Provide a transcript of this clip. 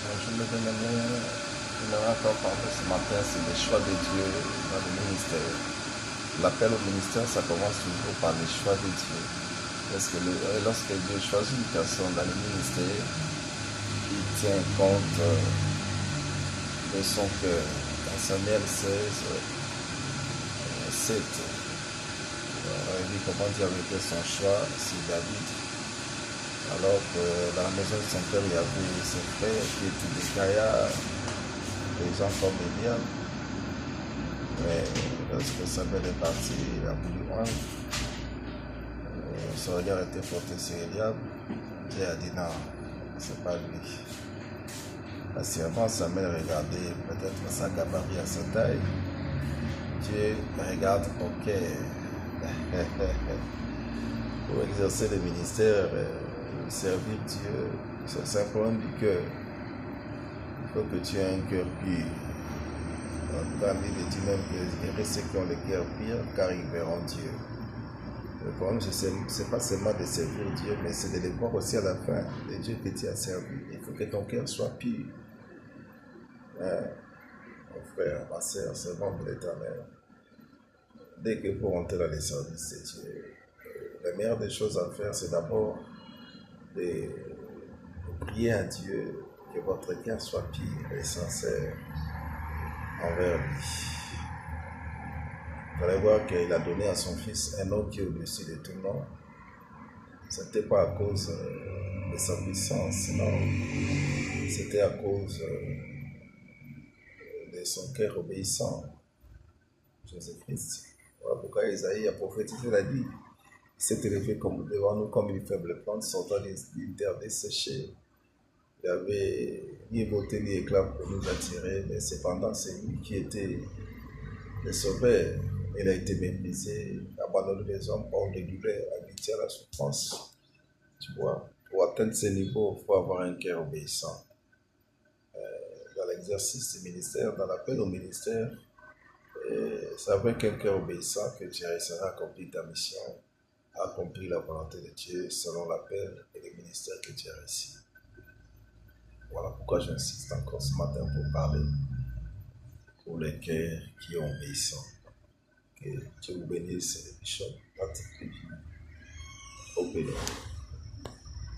Je j'aimerais encore parler ce matin, c'est le choix de Dieu dans le ministère. L'appel au ministère, ça commence toujours par le choix de Dieu. Parce que lorsque Dieu choisit une personne dans le ministère, il tient compte de son cœur. Dans Samuel 16, 7, on a vu comment Dieu avait fait son choix sur David. Alors que dans la maison de son père, il y avait ses frères qui étaient des gaillards, des gens comme Eliab. Mais lorsque Samuel est parti, il a voulu rendre. Son regard était porté sur Eliab. Dieu a dit non, c'est pas lui. Parce qu'avant, Samuel regardait peut-être sa gabarit à sa taille. Dieu regarde ok. Pour exercer le ministère, servir Dieu, c'est simplement du cœur. Il faut que tu aies un cœur pur. Dans l'île dit même que ceux qui ont le cœur pur, car ils verront Dieu. Le problème, c'est pas seulement de servir Dieu, mais c'est de le voir aussi à la fin, de Dieu que tu as servi. Il faut que ton cœur soit pur. Mon frère, ma soeur, c'est bon de l'Éternel. Dès que pour entrer dans les services de Dieu, la meilleure des choses à faire, c'est d'abord de prier à Dieu que votre cœur soit pur et sincère envers lui. Vous allez voir qu'il a donné à son fils un nom qui est au-dessus de tout nom. Ce n'était pas à cause de sa puissance, non. C'était à cause de son cœur obéissant, Jésus-Christ. Voilà pourquoi Isaïe a prophétisé, il a dit, il s'est élevé devant nous comme une faible plante sortant d'une terre desséchée. Il n'y avait ni beauté ni éclat pour nous attirer, mais cependant c'est lui qui était le sauveur. Il a été méprisé, abandonné des hommes hors de douleur, habitué à la souffrance. Tu vois, pour atteindre ce niveau, il faut avoir un cœur obéissant. Dans l'exercice du ministère, dans l'appel au ministère, c'est avec un cœur obéissant que tu réussiras à accomplir ta mission, à accomplir la volonté de Dieu selon l'appel et le ministère que tu as reçu. Voilà pourquoi j'insiste encore ce matin pour parler pour les cœurs qui ont obéissant. Que Dieu vous bénisse et les bichops particuliers. Au bénéfice.